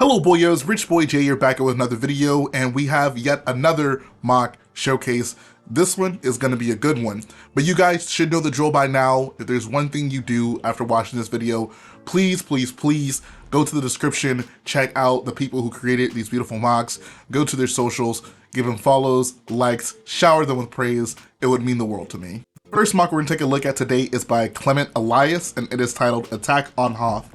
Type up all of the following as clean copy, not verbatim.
Hello boyos, Rich Boy J here back with another video, and we have yet another mock showcase. This one is going to be a good one, but you guys should know the drill by now. If there's one thing you do after watching this video, please go to the description, check out the people who created these beautiful mocks, go to their socials, give them follows, likes, shower them with praise. It would mean the world to me. First mock we're going to take a look at today is by Klement Elias, and it is titled Attack on Hoth.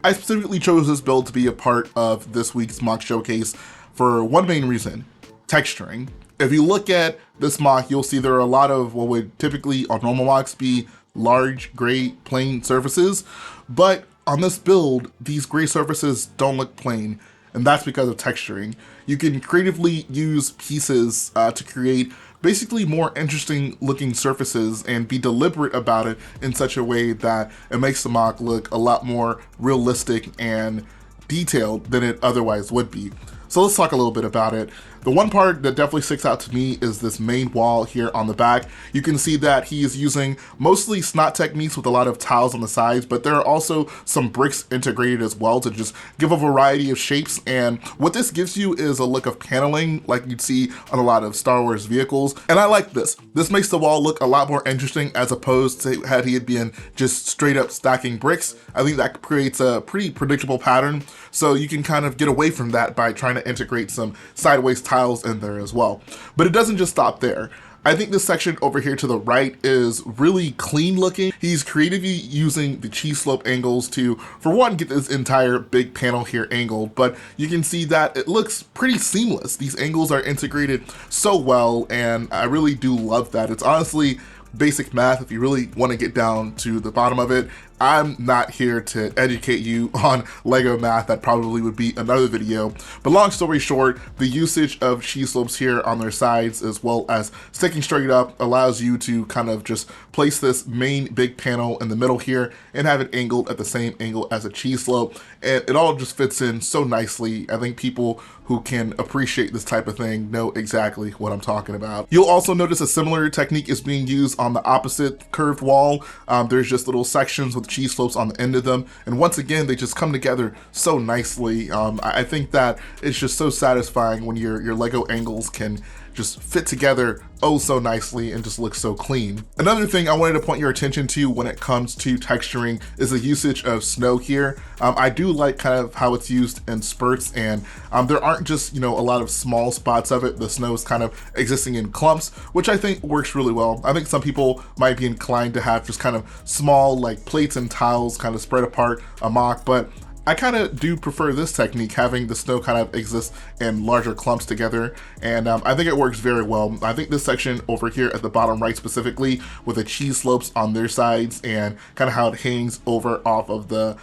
I specifically chose this build to be a part of this week's mock showcase for one main reason: texturing. If you look at this mock, you'll see there are a lot of what would typically on normal mocks be large gray plain surfaces, but on this build, these gray surfaces don't look plain, and that's because of texturing. You can creatively use pieces to create basically more interesting looking surfaces and be deliberate about it in such a way that it makes the mock look a lot more realistic and detailed than it otherwise would be. So let's talk a little bit about it. The one part that definitely sticks out to me is this main wall here on the back. You can see that he is using mostly snot techniques with a lot of tiles on the sides, but there are also some bricks integrated as well to just give a variety of shapes. And what this gives you is a look of paneling like you'd see on a lot of Star Wars vehicles. And I like this. This makes the wall look a lot more interesting as opposed to had he been just straight up stacking bricks. I think that creates a pretty predictable pattern. So you can kind of get away from that by trying to integrate some sideways tiles in there as well. But it doesn't just stop there. I think this section over here to the right is really clean looking. He's creatively using the cheese slope angles to, for one, get this entire big panel here angled, but you can see that it looks pretty seamless. These angles are integrated so well, and I really do love that. It's honestly basic math if you really want to get down to the bottom of it. I'm not here to educate you on Lego math. That probably would be another video. But long story short, the usage of cheese slopes here on their sides as well as sticking straight up allows you to kind of just place this main big panel in the middle here and have it angled at the same angle as a cheese slope. And it all just fits in so nicely. I think people who can appreciate this type of thing know exactly what I'm talking about. You'll also notice a similar technique is being used on the opposite curved wall. There's just little sections with cheese slopes on the end of them, and once again they just come together so nicely. I think that it's just so satisfying when your Lego angles can just fit together oh so nicely and just look so clean. Another thing I wanted to point your attention to when it comes to texturing is the usage of snow here. I do like kind of how it's used in spurts, and there aren't just, a lot of small spots of it. The snow is kind of existing in clumps, which I think works really well. I think some people might be inclined to have just kind of small like plates and tiles kind of spread apart a mock, but I kind of do prefer this technique, having the snow kind of exist in larger clumps together, and I think it works very well. I think this section over here at the bottom right specifically, with the cheese slopes on their sides and kind of how it hangs over off of the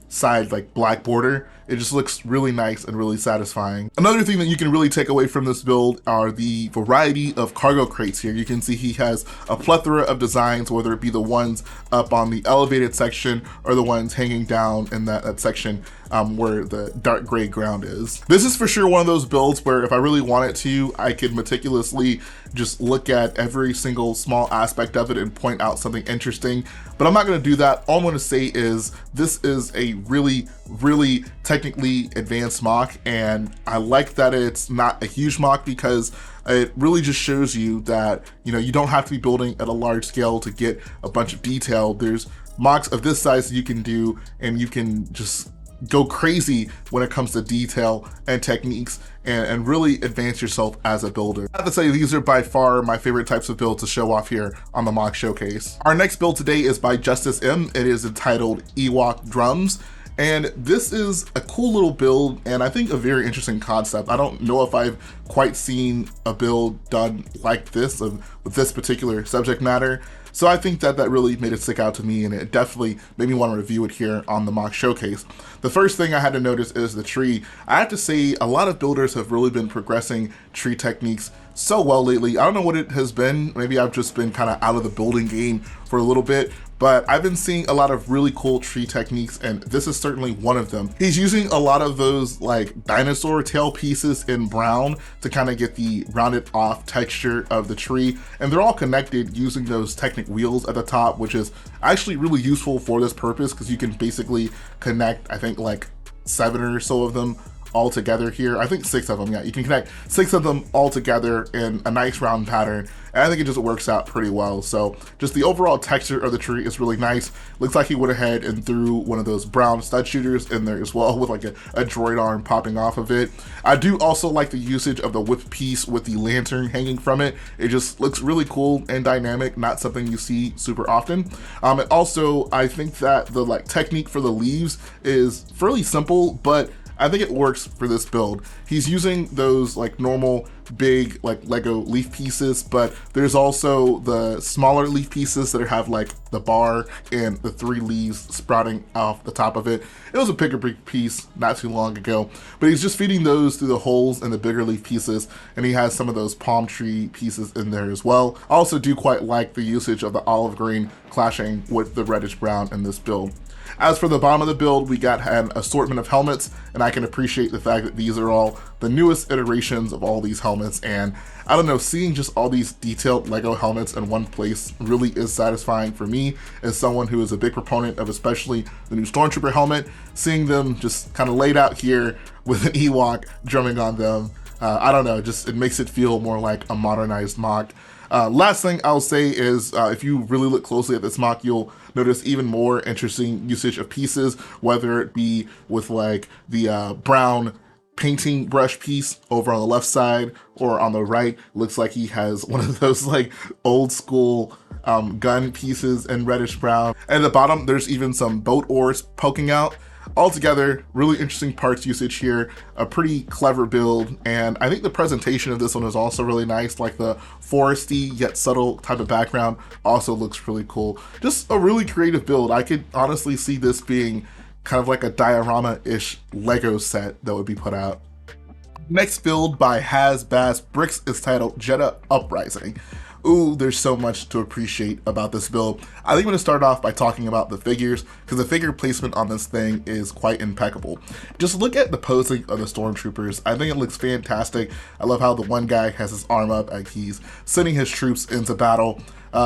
side like black border, it just looks really nice and really satisfying. Another thing that you can really take away from this build are the variety of cargo crates here. You can see he has a plethora of designs, whether it be the ones up on the elevated section or the ones hanging down in that section where the dark gray ground is. This is for sure one of those builds where if I really wanted to, I could meticulously just look at every single small aspect of it and point out something interesting, but I'm not going to do that. All I'm going to say is this is a really technically advanced mock, and I like that it's not a huge mock because it really just shows you that you don't have to be building at a large scale to get a bunch of detail. There's mocks of this size that you can do, and you can just go crazy when it comes to detail and techniques and really advance yourself as a builder. I have to say these are by far my favorite types of builds to show off here on the mock showcase. Our next build today is by Justus M. It is entitled Ewok Drums. And this is a cool little build, and I think a very interesting concept. I don't know if I've quite seen a build done like this with this particular subject matter. So I think that really made it stick out to me, and it definitely made me want to review it here on the mock showcase. The first thing I had to notice is the tree. I have to say a lot of builders have really been progressing tree techniques so well lately. I don't know what it has been. Maybe I've just been kind of out of the building game for a little bit, but I've been seeing a lot of really cool tree techniques, and this is certainly one of them. He's using a lot of those like dinosaur tail pieces in brown to kind of get the rounded off texture of the tree, and they're all connected using those Technic wheels at the top, which is actually really useful for this purpose because you can basically connect, I think, like 7 or so of them all together here. I think 6 of them, yeah. You can connect 6 of them all together in a nice round pattern, and I think it just works out pretty well. So just the overall texture of the tree is really nice. Looks like he went ahead and threw one of those brown stud shooters in there as well with like a droid arm popping off of it. I do also like the usage of the whip piece with the lantern hanging from it. It just looks really cool and dynamic, not something you see super often. And also, I think that the like technique for the leaves is fairly simple, but I think it works for this build. He's using those like normal big like Lego leaf pieces, but there's also the smaller leaf pieces that have like the bar and the 3 leaves sprouting off the top of it. It was a pick-a-brick piece not too long ago, but he's just feeding those through the holes in the bigger leaf pieces, and he has some of those palm tree pieces in there as well. I also do quite like the usage of the olive green clashing with the reddish brown in this build. As for the bottom of the build, we got an assortment of helmets, and I can appreciate the fact that these are all the newest iterations of all these helmets, and I don't know, seeing just all these detailed Lego helmets in one place really is satisfying for me as someone who is a big proponent of especially the new Stormtrooper helmet. Seeing them just kind of laid out here with an Ewok drumming on them, I don't know, just it makes it feel more like a modernized MOC. Last thing I'll say is if you really look closely at this MOC, you'll notice even more interesting usage of pieces, whether it be with like the brown painting brush piece over on the left side or on the right. Looks like he has one of those like old school gun pieces in reddish brown. And at the bottom, there's even some boat oars poking out. Altogether, really interesting parts usage here, a pretty clever build, and I think the presentation of this one is also really nice, like the foresty yet subtle type of background also looks really cool. Just a really creative build. I could honestly see this being kind of like a diorama-ish Lego set that would be put out. Next build by HazBazBricks is titled Jetta Uprising. Ooh, there's so much to appreciate about this build. I think I'm going to start off by talking about the figures, because the figure placement on this thing is quite impeccable. Just look at the posing of the stormtroopers. I think it looks fantastic. I love how the one guy has his arm up like he's sending his troops into battle.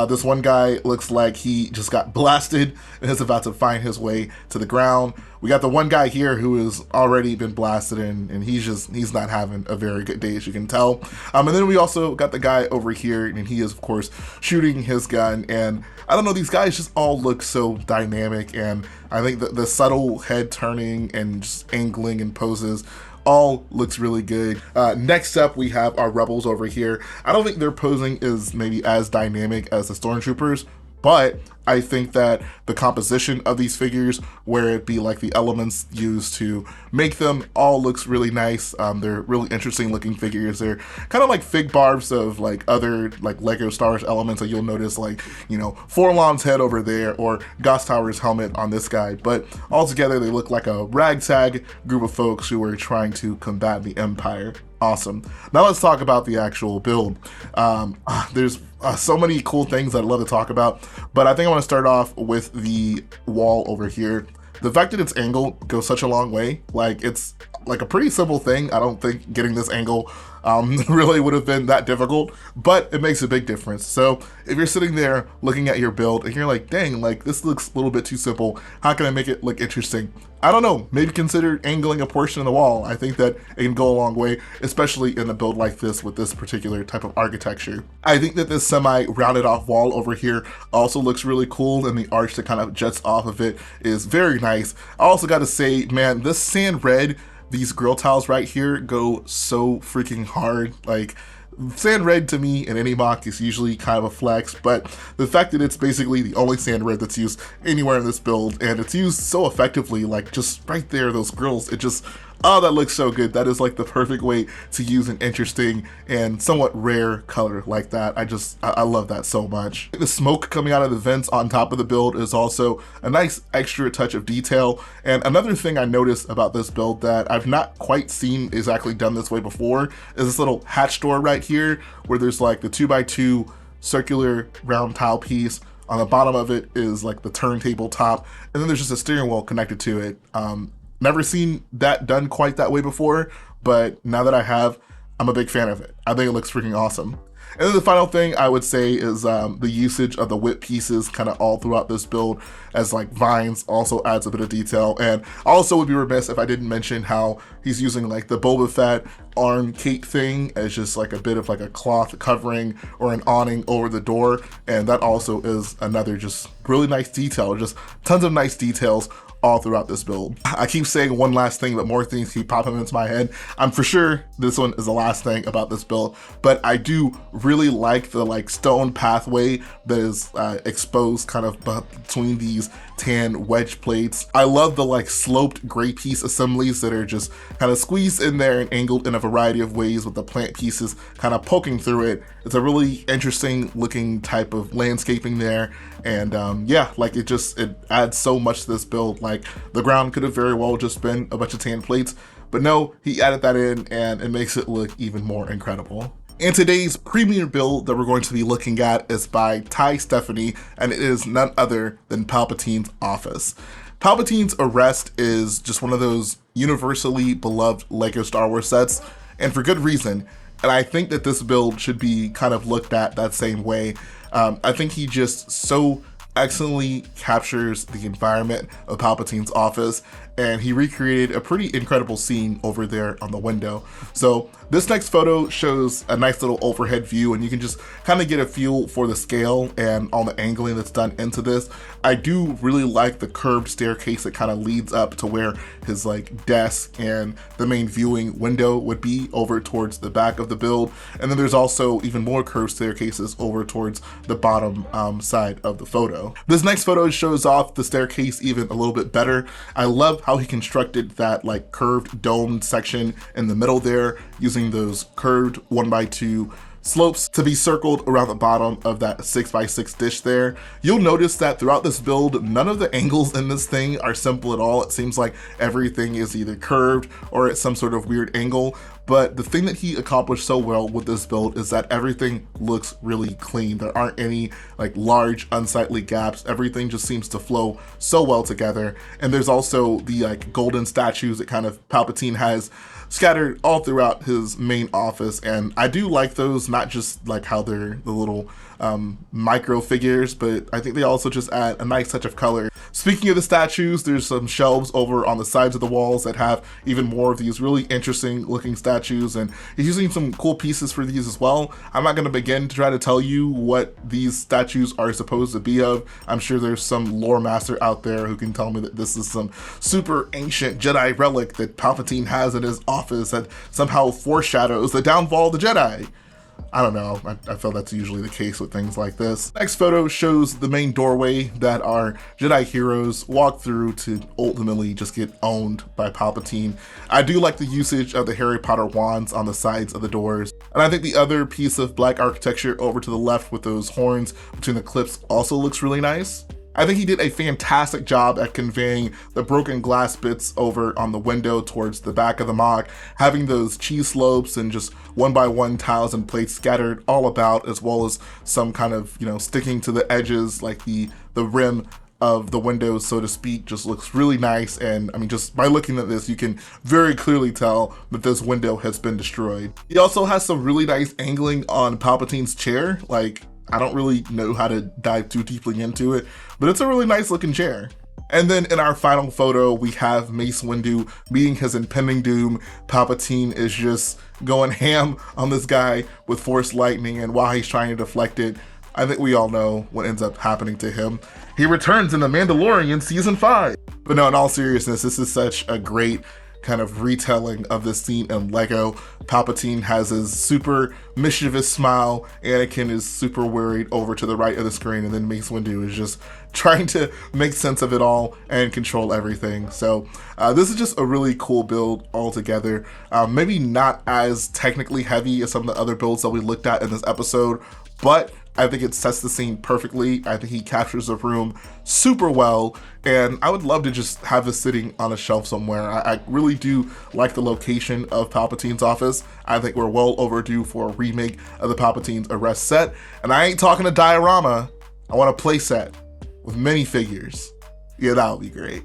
This one guy looks like he just got blasted and is about to find his way to the ground. We got the one guy here who has already been blasted and he's not having a very good day, as you can tell. And then we also got the guy over here, and he is of course shooting his gun, and I don't know, these guys just all look so dynamic, and I think that the subtle head turning and just angling and poses all looks really good. Next up, we have our rebels over here. I don't think their posing is maybe as dynamic as the stormtroopers, but I think that the composition of these figures, where it be like the elements used to make them, all looks really nice. They're really interesting looking figures. They're kind of like fig barbs of like other like Lego Star Wars elements that you'll notice, like, you know, Forlon's head over there or Tower's helmet on this guy. But altogether, they look like a ragtag group of folks who are trying to combat the Empire. Awesome. Now let's talk about the actual build. There's so many cool things that I'd love to talk about, but I think I want to start off with the wall over here. The fact that its angle goes such a long way, like it's like a pretty simple thing. I don't think getting this angle really would have been that difficult, but it makes a big difference. So if you're sitting there looking at your build and you're like, dang, like this looks a little bit too simple, how can I make it look interesting? I don't know, maybe consider angling a portion of the wall. I think that it can go a long way, especially in a build like this with this particular type of architecture. I think that this semi-rounded off wall over here also looks really cool, and the arch that kind of juts off of it is very nice. I also got to say, man, this sand red, these grill tiles right here go so freaking hard. Like, sand red to me in any MOC is usually kind of a flex, but the fact that it's basically the only sand red that's used anywhere in this build, and it's used so effectively, like just right there, those grills, it just, oh, that looks so good. That is like the perfect way to use an interesting and somewhat rare color like that. I love that so much. The smoke coming out of the vents on top of the build is also a nice extra touch of detail. And another thing I noticed about this build that I've not quite seen exactly done this way before is this little hatch door right here, where there's like the 2x2 circular round tile piece. On the bottom of it is like the turntable top, and then there's just a steering wheel connected to it. Never seen that done quite that way before, but now that I have, I'm a big fan of it. I think it looks freaking awesome. And then the final thing I would say is the usage of the whip pieces kind of all throughout this build as like vines also adds a bit of detail. And I also would be remiss if I didn't mention how he's using like the Boba Fett arm cape thing as just like a bit of like a cloth covering or an awning over the door. And that also is another just really nice detail, just tons of nice details all throughout this build. I keep saying one last thing, but more things keep popping into my head. I'm for sure this one is the last thing about this build, but I do really like the like stone pathway that is exposed kind of between these tan wedge plates. I love the like sloped gray piece assemblies that are just kind of squeezed in there and angled in a variety of ways with the plant pieces kind of poking through it. It's a really interesting looking type of landscaping there. And yeah, like it adds so much to this build. Like the ground could have very well just been a bunch of tan plates, but no, he added that in and it makes it look even more incredible. And today's premier build that we're going to be looking at is by Stephany, and it is none other than Palpatine's Office. Palpatine's Arrest is just one of those universally beloved LEGO Star Wars sets, and for good reason. And I think that this build should be kind of looked at that same way. I think he just so excellently captures the environment of Palpatine's office, and he recreated a pretty incredible scene over there on the window. So this next photo shows a nice little overhead view, and you can just kind of get a feel for the scale and all the angling that's done into this. I do really like the curved staircase that kind of leads up to where his like desk and the main viewing window would be over towards the back of the build. And then there's also even more curved staircases over towards the bottom side of the photo. This next photo shows off the staircase even a little bit better. I love how he constructed that like curved domed section in the middle there, using those curved 1x2 slopes to be circled around the bottom of that 6x6 dish there. You'll notice that throughout this build, none of the angles in this thing are simple at all. It seems like everything is either curved or at some sort of weird angle. But the thing that he accomplished so well with this build is that everything looks really clean. There aren't any like large unsightly gaps. Everything just seems to flow so well together. And there's also the like golden statues that kind of Palpatine has scattered all throughout his main office, and I do like those, not just like how they're the little micro figures, but I think they also just add a nice touch of color. Speaking of the statues, there's some shelves over on the sides of the walls that have even more of these really interesting looking statues, and he's using some cool pieces for these as well. I'm not going to begin to try to tell you what these statues are supposed to be of. I'm sure there's some lore master out there who can tell me that this is some super ancient Jedi relic that Palpatine has in his office that somehow foreshadows the downfall of the Jedi. I don't know, I feel that's usually the case with things like this. Next photo shows the main doorway that our Jedi heroes walk through to ultimately just get owned by Palpatine. I do like the usage of the Harry Potter wands on the sides of the doors. And I think the other piece of black architecture over to the left with those horns between the clips also looks really nice. I think he did a fantastic job at conveying the broken glass bits over on the window towards the back of the MOC, having those cheese slopes and just 1x1 tiles and plates scattered all about, as well as some kind of, sticking to the edges, like the rim of the window, so to speak, just looks really nice. And I mean, just by looking at this, you can very clearly tell that this window has been destroyed. He also has some really nice angling on Palpatine's chair. Like, I don't really know how to dive too deeply into it, but it's a really nice looking chair. And then in our final photo, we have Mace Windu meeting his impending doom. Palpatine is just going ham on this guy with force lightning, and while he's trying to deflect it, I think we all know what ends up happening to him. He returns in The Mandalorian Season 5. But no, in all seriousness, this is such a great kind of retelling of this scene in Lego. Palpatine has his super mischievous smile, Anakin is super worried over to the right of the screen, and then Mace Windu is just trying to make sense of it all and control everything. So this is just a really cool build altogether. Maybe not as technically heavy as some of the other builds that we looked at in this episode, but I think it sets the scene perfectly. I think he captures the room super well, and I would love to just have this sitting on a shelf somewhere. I really do like the location of Palpatine's office. I think we're well overdue for a remake of the Palpatine's Arrest set, and I ain't talking a diorama. I want a play set with many figures. Yeah, that would be great.